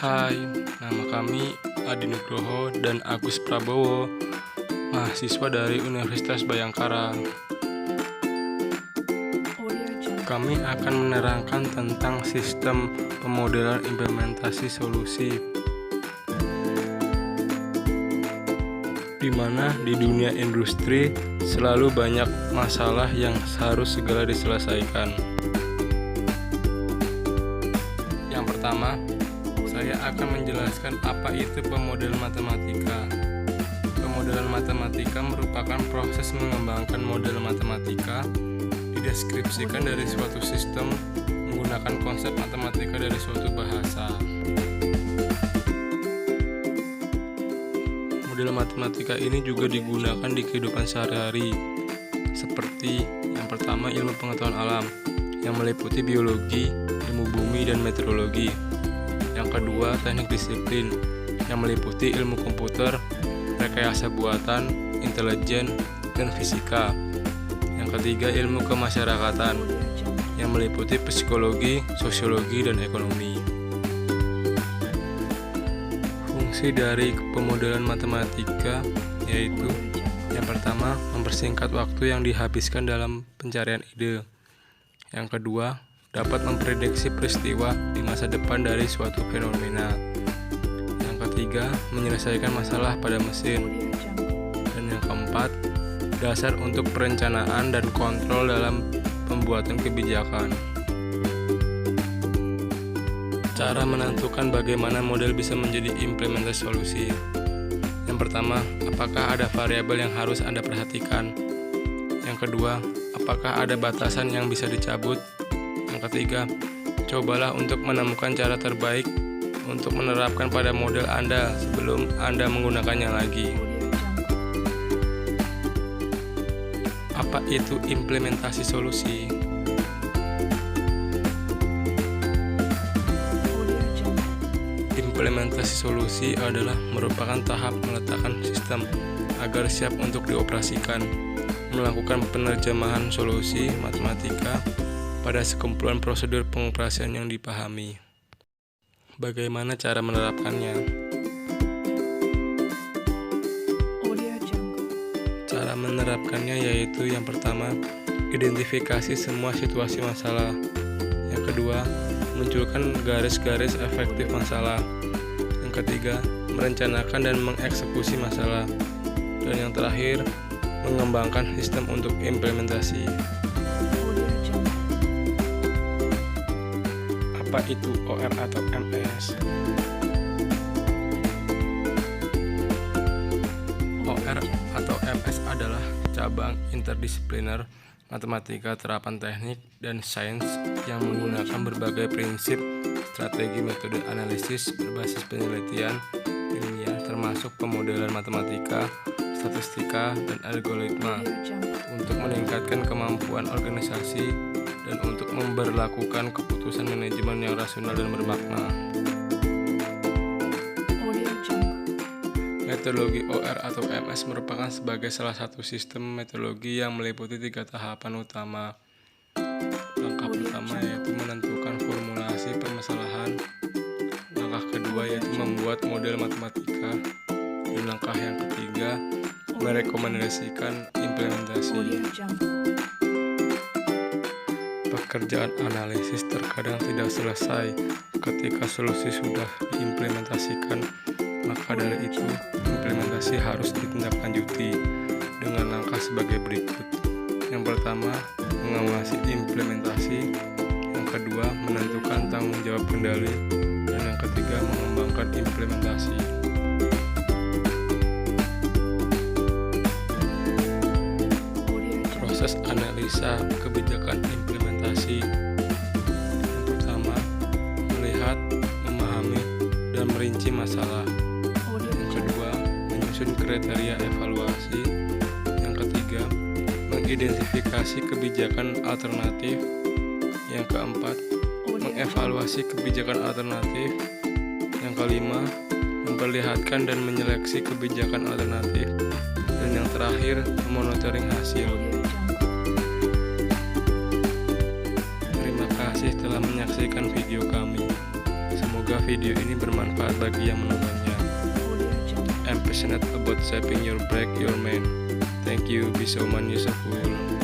Hai, nama kami Adi Nugroho dan Agus Prabowo, mahasiswa dari Universitas Bhayangkara. Kami akan menerangkan tentang sistem pemodelan implementasi solusi, di mana di dunia industri selalu banyak masalah yang harus segera diselesaikan. Yang pertama, saya akan menjelaskan apa itu pemodelan matematika. Pemodelan matematika merupakan proses mengembangkan model matematika, dideskripsikan dari suatu sistem menggunakan konsep matematika dari suatu bahasa. Model matematika ini juga digunakan di kehidupan sehari-hari, seperti yang pertama ilmu pengetahuan alam, yang meliputi biologi, ilmu bumi, dan meteorologi. Yang kedua, teknik disiplin, yang meliputi ilmu komputer, rekayasa buatan, intelijen, dan fisika. Yang ketiga, ilmu kemasyarakatan, yang meliputi psikologi, sosiologi, dan ekonomi. Fungsi dari pemodelan matematika yaitu yang pertama, mempersingkat waktu yang dihabiskan dalam pencarian ide. Yang kedua, dapat memprediksi peristiwa di masa depan dari suatu fenomena. Yang ketiga, menyelesaikan masalah pada mesin. Dan yang keempat, dasar untuk perencanaan dan kontrol dalam pembuatan kebijakan. Cara menentukan bagaimana model bisa menjadi implementasi solusi. Yang pertama, apakah ada variabel yang harus Anda perhatikan? Yang kedua, apakah ada batasan yang bisa dicabut? Yang ketiga, cobalah untuk menemukan cara terbaik untuk menerapkan pada model Anda sebelum Anda menggunakannya lagi. Apa itu implementasi solusi? Implementasi solusi adalah merupakan tahap meletakkan sistem agar siap untuk dioperasikan, melakukan penerjemahan solusi matematika pada sekumpulan prosedur pengoperasian yang dipahami. Bagaimana cara menerapkannya? Cara menerapkannya yaitu yang pertama, identifikasi semua situasi masalah. Yang kedua, munculkan garis-garis efektif masalah. Yang ketiga, merencanakan dan mengeksekusi masalah. Dan yang terakhir, mengembangkan sistem untuk implementasi. Apa itu OR atau MS? OR atau MS adalah cabang interdisipliner matematika, terapan teknik, dan sains yang menggunakan berbagai prinsip, strategi, metode analisis berbasis penelitian ilmiah termasuk pemodelan matematika, statistika, dan algoritma untuk meningkatkan kemampuan organisasi dan untuk memberlakukan keputusan manajemen yang rasional dan bermakna. Metodologi OR atau MS merupakan sebagai salah satu sistem metodologi yang meliputi 3 tahapan utama. Langkah pertama yaitu menentukan formulasi permasalahan. Langkah kedua yaitu membuat model matematika. Dan langkah yang ketiga, merekomendasikan implementasi. Pekerjaan analisis terkadang tidak selesai ketika solusi sudah diimplementasikan, maka dari itu implementasi harus ditindaklanjuti dengan langkah sebagai berikut. Yang pertama, mengawasi implementasi. Yang kedua, menentukan tanggung jawab kendali. Dan yang ketiga, mengembangkan implementasi. Proses analisa kebijakan implementasi. Yang pertama, melihat, memahami, dan merinci masalah. Yang kedua, menyusun kriteria evaluasi. Yang ketiga, mengidentifikasi kebijakan alternatif. Yang keempat, mengevaluasi kebijakan alternatif. Yang kelima, memperlihatkan dan menyeleksi kebijakan alternatif. Dan yang terakhir, memonitoring hasil. Terima kasih telah menyaksikan video kami. Semoga video ini bermanfaat bagi yang menontonnya. I'm passionate about shaping your break your mind. Thank you, be so man useful.